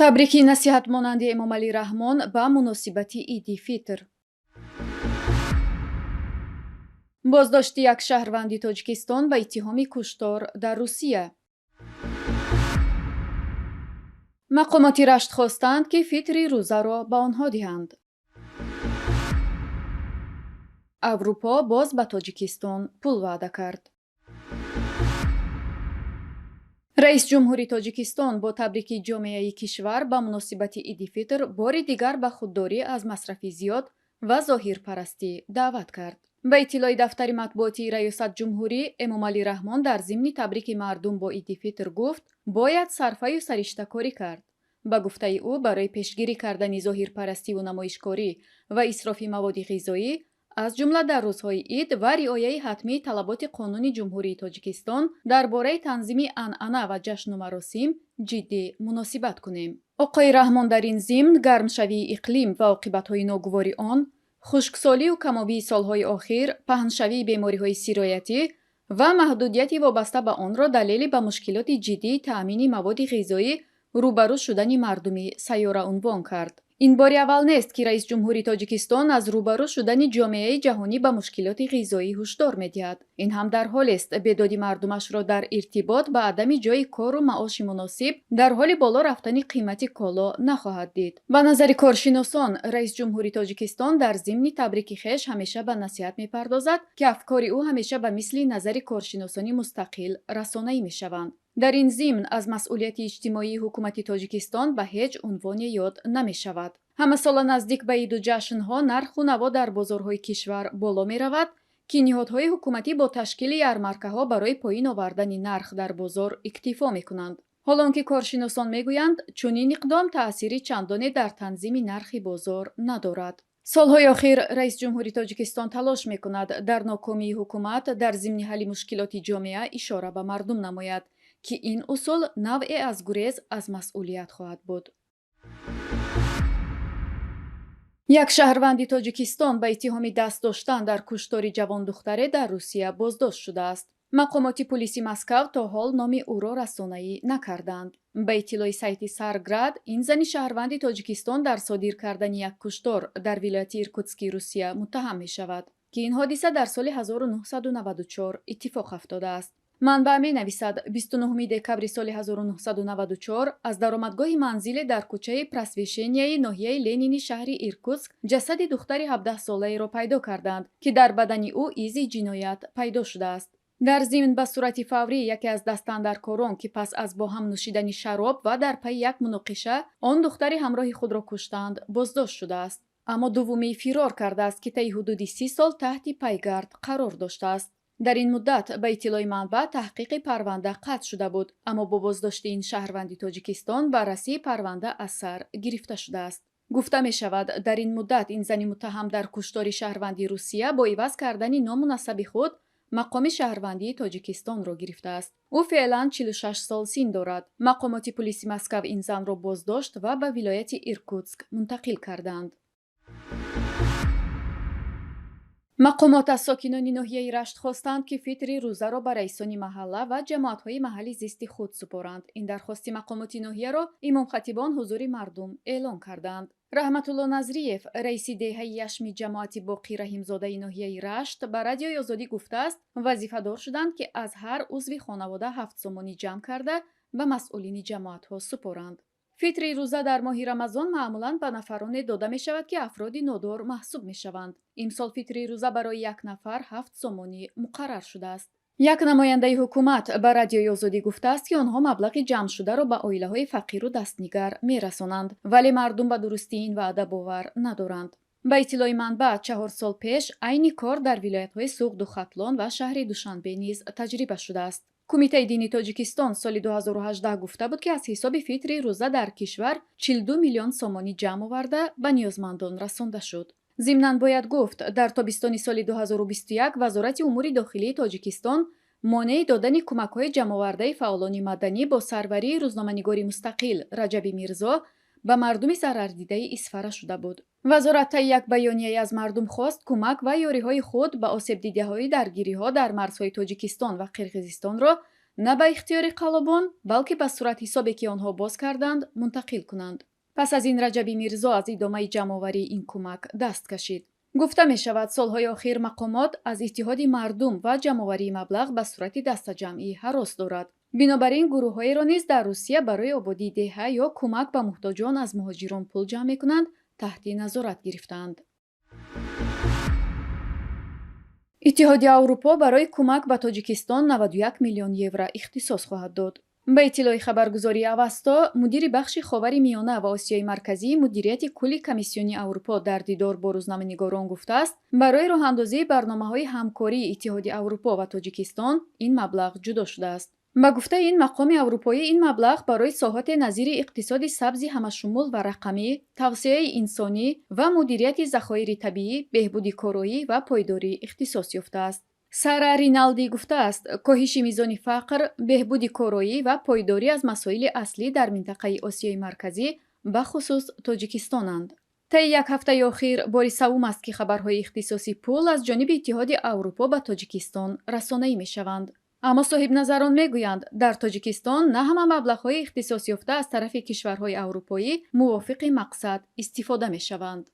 табрики насиҳатмонанди Эмомалӣ Раҳмон ба муносибати Иди Фитр. боздошти як шаҳрванди Тоҷикистон ба иттиҳоми куштор дар Русия. мақомоти Рашт хостанд, ки фитри рӯзаро ба онҳо диҳанд. аврупо боз ба Тоҷикистон пул ваъда кард. раис ҷумҳури Тоҷикистон бо табрики ҷомеаи кишвар ба муносибати Иди Фитр бори дигар ба худдорӣ аз масрафи зиёд ва зоҳирпарастӣ даъват кард. ба иттилои дафтари матбуоти раёсатҷумҳурӣ, Эмомалӣ Раҳмон дар зимни табрики мардум бо Иди Фитр гуфт: бояд сарфаю сариштакорӣ кард. ба гуфтаи ӯ, барои пешгирӣ кардани зоҳирпарастиву намоишкорӣ ва исрофи маводи ғизоӣ, аз ҷумла дар рӯзҳои ид ва риояи ҳатмии талаботи Қонуни Ҷумҳурии Тоҷикистон дар бораи танзими анъана ва ҷашну маросим ҷиддӣ муносибат кунем. оқои Раҳмон дар ин зимн гармшавии иқлим ва оқибатҳои ногувори он, хушксолию камовии солҳои охир, паҳншавии бемориҳои сироятӣ ва маҳдудияти вобаста ба онро далели ба мушкилоти ҷиддии таъмини маводи ғизоӣ рӯбарӯ шудани мардуми сайёра унвон кард. ин бори аввал нест, ки раис ҷумҳури Тоҷикистон аз рӯбарӯ шудани ҷомеаи ҷаҳонӣ ба мушкилоти ғизоӣ ҳушдор медиҳад. ин ҳам дар ҳолест бедоди мардумашро дар иртибот ба адами ҷои кору маоши муносиб дар ҳоли боло рафтани қимати коло нахоҳад дид. ба назари коршиносон, раис ҷумҳури Тоҷикистон дар зимни табрики хеш ҳамеша ба насиҳат мепардозад, ки афкори ӯ ҳамеша ба мисли назари коршиносони мустақил расонаӣ мешаванд. дар ин зимн аз масъулияти иҷтимоии ҳукумати Тоҷикистон ба ҳеҷ унвоне ёд намешавад. ҳамасола наздик ба иду ҷашнҳо нарху наво дар бозорҳои кишвар боло меравад, ки ниҳодҳои ҳукуматӣ бо ташкили ярмаркаҳо барои поин овардани нарх дар бозор иктифо мекунанд. ҳолон ки коршиносон мегӯянд, чунин иқдом таъсири чандоне дар танзими нархи бозор надорад. солҳои охир раис ҷумҳури Тоҷикистон талош мекунад дар нокомии ҳукумат дар зимни ҳалли мушкилоти ҷомеа ишора ба мардум намояд, ки ин усул навъе аз гурез аз масъулият хоҳад буд. як шаҳрванди Тоҷикистон ба иттиҳоми даст доштан дар куштори ҷавондухтаре дар Русия боздошт шудааст. мақомоти пулиси Москав то ҳол номи ӯро расонаӣ накарданд. ба иттилои сайти Сарград, ин зани шаҳрванди Тоҷикистон дар содир кардани як куштор дар вилояти Иркутски Русия муттаҳам мешавад, ки ин ҳодиса дар соли 1994 иттифоқ афтодааст. манбаъ менависад, 29 декабри соли 1994 аз даромадгоҳи манзиле дар кӯчаи Просвешенияи ноҳияи Ленини шаҳри Иркутск ҷасади духтари 17-солаеро пайдо карданд, ки дар бадани ӯ изи ҷиноят пайдо шудааст. дар зимн ба сурати фаврӣ яке аз дастандаркорон, ки пас аз бо ҳам нӯшидани шароб ва дар пайи як муноқиша он духтари ҳамроҳи худро куштанд, боздошт шудааст. аммо дуввумӣ фирор кардааст, ки таи ҳудуди 30 сол таҳти пайгард қарор доштааст. дар ин муддат ба иттилои манбаъ таҳқиқи парванда қатъ шуда буд, аммо бо боздошти ин шаҳрванди Тоҷикистон баррасии парванда аз сар гирифта шудааст. гуфта мешавад, дар ин муддат ин зани муттаҳам дар куштори шаҳрванди Русия бо иваз кардани ному насаби худ мақоми шаҳрвандии Тоҷикистонро гирифтааст. ӯ феълан 46 сол син дорад. мақомоти пулиси Москав ин занро боздошт ва ба вилояти Иркутск мунтақил карданд. мақомот аз сокинони ноҳияи Рашт хостанд, ки фитри рӯзаро ба раисони маҳалла ва ҷамоатҳои маҳаллӣ зисти худ супоранд. ин дархости мақомоти ноҳияро имомхатибон ҳузури мардум эълон карданд. раҳматулло Назриев, раиси деҳаи яшми ҷамоати Боқӣ Раҳимзодаи ноҳияи Рашт, ба Радиои Озодӣ гуфтааст, вазифадор шуданд, ки аз ҳар узви хонавода 7 сомонӣ ҷамъ карда ба масъулини ҷамоатҳо супоранд. фитри рӯза дар моҳи Рамазон маъмулан ба нафароне дода мешавад, ки афроди нодор маҳсуб мешаванд. имсол фитри рӯза барои як нафар 7 сомонӣ муқаррар шудааст. як намояндаи ҳукумат ба Радиои Озодӣ гуфтааст, ки онҳо маблағи ҷамъшударо ба оилаҳои фақиру дастнигар мерасонанд, вале мардум ба дурустии ин ваъда бовар надоранд. ба иттилои манбаъ, 4 сол пеш айни кор дар вилоятҳои Суғду Хатлон ва шаҳри Душанбе низ таҷриба шудааст. кумитаи дини Тоҷикистон соли 2018 гуфта буд, ки аз ҳисоби фитри рӯза дар кишвар 42 миллион сомонӣ ҷамъ оварда ба ниёзмандон расонда шуд. зимнан бояд гуфт, дар тобистони соли 2021 вазорати умури дохилии Тоҷикистон монеи додани кӯмакҳои ҷамъовардаи фаъолони маданӣ бо сарварии рӯзноманигори мустақил Раҷаби Мирзо ба мардуми зарардидаи Исфара шуда буд. вазорат таи як баёнияе аз мардум хост кӯмак ва ёриҳои худ ба осебдидаҳои даргириҳо дар марзҳои Тоҷикистон ва Қирғизистонро на ба ихтиёри қалобон, балки ба сурат ҳисобе ки онҳо боз карданд, мунтақил кунанд. пас аз ин Раҷаби Мирзо аз идомаи ҷамъоварии ин кӯмак даст кашид. гуфта мешавад, солҳои охир мақомот аз иттиҳоди мардум ва ҷамъоварии маблағ ба сурати дастаҷамъӣ ҳарос дорад. бинобар ин гурӯҳҳоеро низ дар Русия барои ободии деҳа ё кӯмак ба муҳтоҷон аз муҳоҷирон пул ҷамъ мекунанд, таҳти назорат гирифтаанд. иттиҳодияи Аврупо барои кӯмак ба Тоҷикистон 91 миллион евро ихтисос хоҳад дод. ба иттилои хабаргузории Авасто, мудири бахши Ховари Миёна ва Осиёи Марказии мудирияти кулли Комиссиони Аврупо дар дидор бо рӯзнаманигорон гуфтааст, барои роҳандозии барномаҳои ҳамкории Иттиҳоди Аврупо ва Тоҷикистон ин маблағ ҷудо шудааст. ба гуфтаи ин мақоми аврупоӣ, ин маблағ барои соҳоте назири иқтисоди сабзи ҳамашумул ва рақамӣ, тавсеяи инсонӣ ва мудирияти захоири табиӣ, беҳбуди короӣ ва пойдорӣ ихтисос ёфтааст. Сара Риналди гуфтааст, коҳиши мизони фақр, беҳбуди короӣ ва пойдорӣ аз масоили аслӣ дар минтақаи Осиёи Марказӣ, бахусус Тоҷикистонанд. таи як ҳафтаи охир бори савум аст ки хабарҳои ихтисоси пул аз ҷониби Иттиҳоди Аврупо ба Тоҷикистон расонаӣ мешаванд. аммо соҳибназарон мегӯянд, дар Тоҷикистон на ҳама маблағҳои ихтисосёфта аз тарафи кишварҳои аврупоӣ мувофиқи мақсад истифода мешаванд.